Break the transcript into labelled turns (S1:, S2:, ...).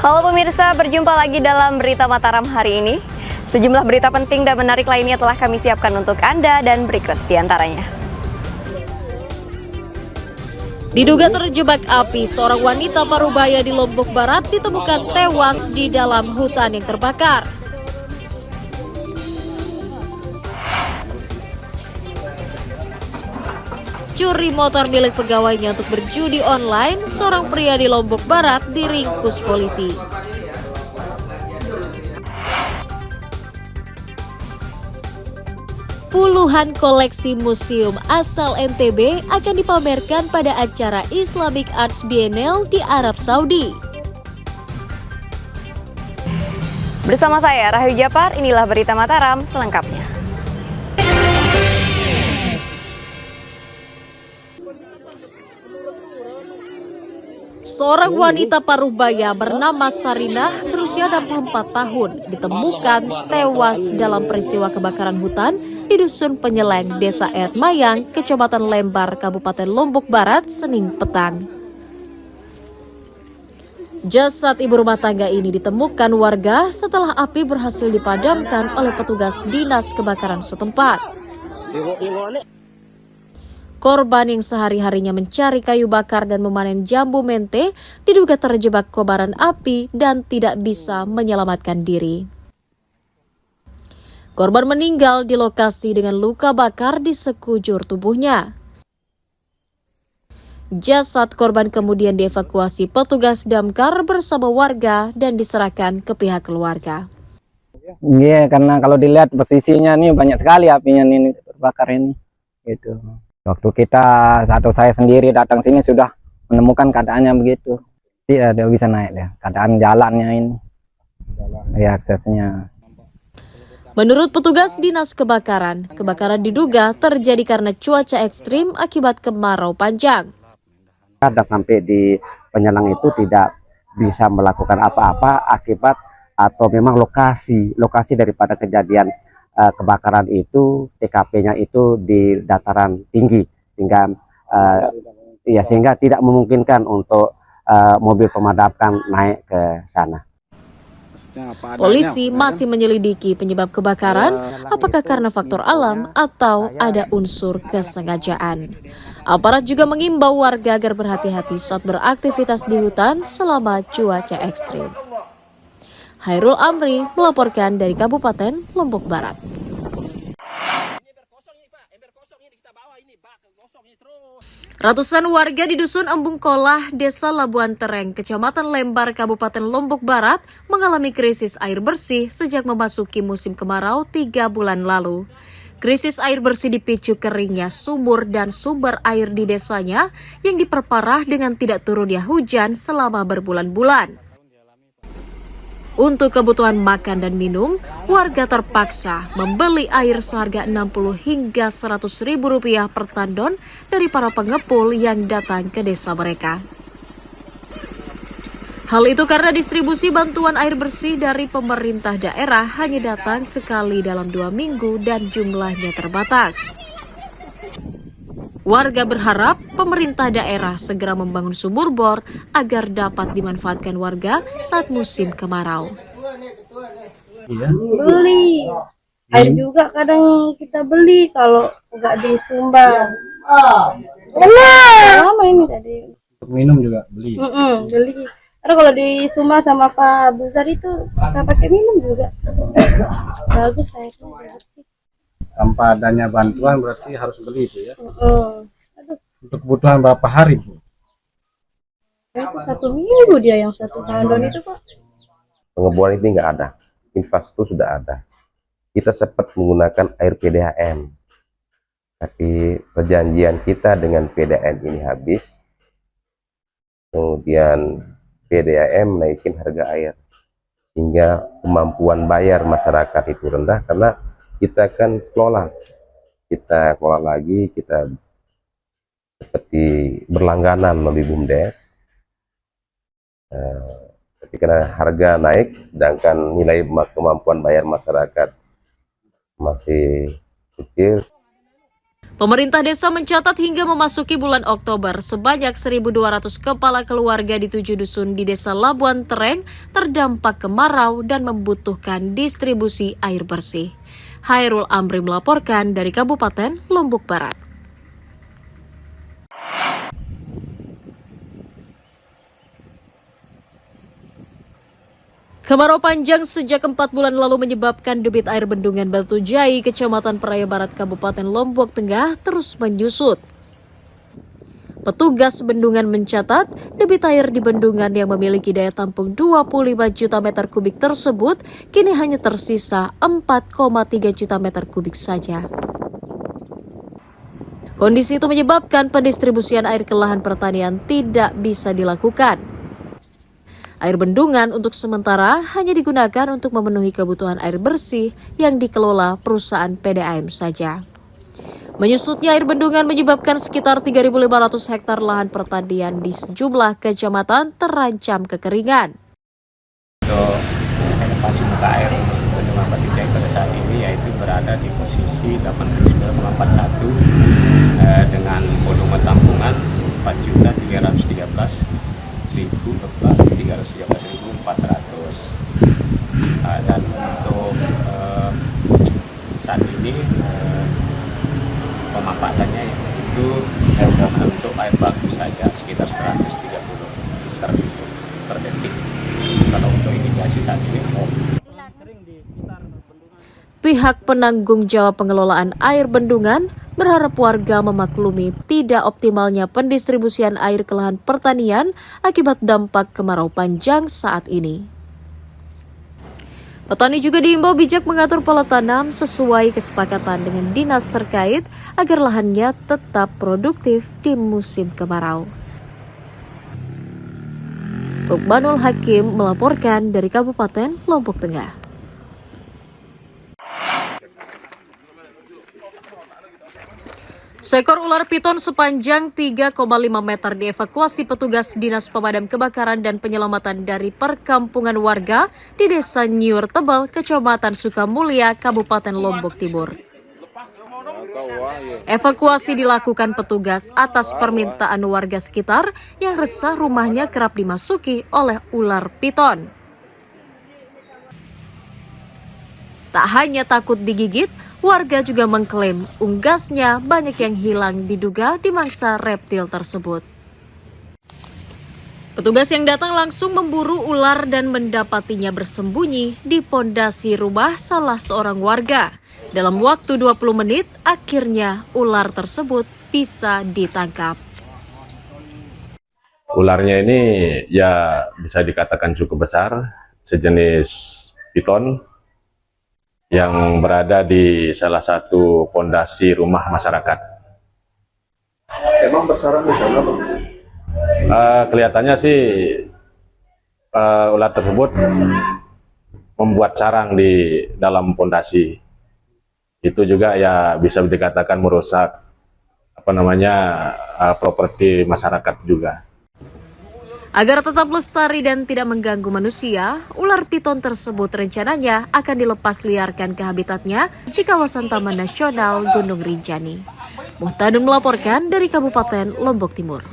S1: Halo pemirsa, berjumpa lagi dalam Berita Mataram hari ini. Sejumlah berita penting dan menarik lainnya telah kami siapkan untuk Anda dan berikut diantaranya.
S2: Diduga terjebak api, seorang wanita Parubaya di Lombok Barat ditemukan tewas di dalam hutan yang terbakar. Curi motor milik pegawainya untuk berjudi online, seorang pria di Lombok Barat diringkus polisi. Puluhan koleksi museum asal NTB akan dipamerkan pada acara Islamic Arts Biennale di Arab Saudi.
S1: Bersama saya Rahayu Japar, inilah Berita Mataram selengkapnya.
S2: Seorang wanita Parubaya bernama Sarinah berusia 64 tahun ditemukan tewas dalam peristiwa kebakaran hutan di Dusun Penyeleng, Desa Etmayang, Kecamatan Lembar, Kabupaten Lombok Barat, Senin petang. Jasad ibu rumah tangga ini ditemukan warga setelah api berhasil dipadamkan oleh petugas dinas kebakaran setempat. Korban yang sehari-harinya mencari kayu bakar dan memanen jambu mente diduga terjebak kobaran api dan tidak bisa menyelamatkan diri. Korban meninggal di lokasi dengan luka bakar di sekujur tubuhnya. Jasad korban kemudian dievakuasi petugas damkar bersama warga dan diserahkan ke pihak keluarga.
S3: Iya, karena kalau dilihat posisinya nih banyak sekali apinya nih terbakar ini. Gitu. Waktu kita atau saya sendiri datang sini sudah menemukan keadaannya begitu. Tidak bisa naik ya. Keadaan jalannya ini. Ya, aksesnya.
S2: Menurut petugas dinas kebakaran diduga terjadi karena cuaca ekstrim akibat kemarau panjang.
S4: Dan sampai di Penyelang itu tidak bisa melakukan apa-apa akibat atau memang lokasi daripada kejadian kebakaran itu TKP-nya itu di dataran tinggi sehingga tidak memungkinkan untuk mobil pemadam naik ke sana.
S2: Polisi masih menyelidiki penyebab kebakaran, apakah karena faktor alam atau ada unsur kesengajaan. Aparat juga mengimbau warga agar berhati-hati saat beraktivitas di hutan selama cuaca ekstrim. Hairul Amri melaporkan dari Kabupaten Lombok Barat. Ratusan warga di Dusun Embung Kolah, Desa Labuan Tereng, Kecamatan Lembar, Kabupaten Lombok Barat mengalami krisis air bersih sejak memasuki musim kemarau 3 bulan lalu. Krisis air bersih dipicu keringnya sumur dan sumber air di desanya yang diperparah dengan tidak turunnya hujan selama berbulan-bulan. Untuk kebutuhan makan dan minum, warga terpaksa membeli air seharga 60 hingga 100 ribu rupiah per tandon dari para pengepul yang datang ke desa mereka. Hal itu karena distribusi bantuan air bersih dari pemerintah daerah hanya datang sekali dalam 2 minggu dan jumlahnya terbatas. Warga berharap pemerintah daerah segera membangun sumur bor agar dapat dimanfaatkan warga saat musim kemarau.
S5: Beli air juga kadang kita beli kalau nggak disumbang. Lama ini tadi.
S6: Untuk minum juga beli.
S5: Beli. Karena kalau disumbang sama Pak Buzar itu kita pakai minum juga. Bagus airnya bersih.
S6: Tanpa adanya bantuan berarti harus beli itu ya. Untuk kebutuhan berapa hari Bu?
S5: Itu 1 minggu dia yang 1 tandon itu Pak.
S7: Pengeboran ini nggak ada, infrastruktur sudah ada. Kita sempat menggunakan air PDAM, tapi perjanjian kita dengan PDAM ini habis. Kemudian PDAM naikin harga air, sehingga kemampuan bayar masyarakat itu rendah karena kita kan kelola lagi, kita seperti berlangganan melalui BUMDes. Tapi karena harga naik, sedangkan nilai kemampuan bayar masyarakat masih kecil.
S2: Pemerintah desa mencatat hingga memasuki bulan Oktober, sebanyak 1.200 kepala keluarga di 7 dusun di Desa Labuan Tereng terdampak kemarau dan membutuhkan distribusi air bersih. Hairul Amri melaporkan dari Kabupaten Lombok Barat. Kemarau panjang sejak 4 bulan lalu menyebabkan debit air bendungan Batu Jai, Kecamatan Praia Barat, Kabupaten Lombok Tengah terus menyusut. Petugas bendungan mencatat debit air di bendungan yang memiliki daya tampung 25 juta meter kubik tersebut kini hanya tersisa 4,3 juta meter kubik saja. Kondisi itu menyebabkan pendistribusian air ke lahan pertanian tidak bisa dilakukan. Air bendungan untuk sementara hanya digunakan untuk memenuhi kebutuhan air bersih yang dikelola perusahaan PDAM saja. Menyusutnya air bendungan menyebabkan sekitar 3.500 hektar lahan pertanian di sejumlah kecamatan terancam kekeringan.
S6: Untuk elevasi muka air bendungan Batu Jai pada saat ini yaitu berada di posisi 89,41 dengan volume tampungan 4.313.400 dan untuk saat ini pemanfaatannya itu untuk air baku saja sekitar 130 liter per detik. Kalau untuk irigasi saat ini
S2: Pihak penanggung jawab pengelolaan air bendungan berharap warga memaklumi tidak optimalnya pendistribusian air ke lahan pertanian akibat dampak kemarau panjang saat ini. Petani juga diimbau bijak mengatur pola tanam sesuai kesepakatan dengan dinas terkait agar lahannya tetap produktif di musim kemarau. Rukmanul Hakim melaporkan dari Kabupaten Lombok Tengah. Seekor ular piton sepanjang 3,5 meter dievakuasi petugas Dinas Pemadam Kebakaran dan Penyelamatan dari perkampungan warga di Desa Nyiur Tebal, Kecamatan Sukamulya, Kabupaten Lombok Timur. Evakuasi dilakukan petugas atas permintaan warga sekitar yang resah rumahnya kerap dimasuki oleh ular piton. Tak hanya takut digigit, warga juga mengklaim unggasnya banyak yang hilang diduga dimangsa reptil tersebut. Petugas yang datang langsung memburu ular dan mendapatinya bersembunyi di pondasi rumah salah seorang warga. Dalam waktu 20 menit, akhirnya ular tersebut bisa ditangkap.
S8: Ularnya ini ya bisa dikatakan cukup besar, sejenis piton yang berada di salah satu pondasi rumah masyarakat.
S6: emang bersarang di sana, Bang?
S8: Kelihatannya sih ular tersebut membuat sarang di dalam pondasi. Itu juga ya bisa dikatakan merusak properti masyarakat juga.
S2: Agar tetap lestari dan tidak mengganggu manusia, ular piton tersebut rencananya akan dilepas liarkan ke habitatnya di kawasan Taman Nasional Gunung Rinjani. Muhtadun melaporkan dari Kabupaten Lombok Timur.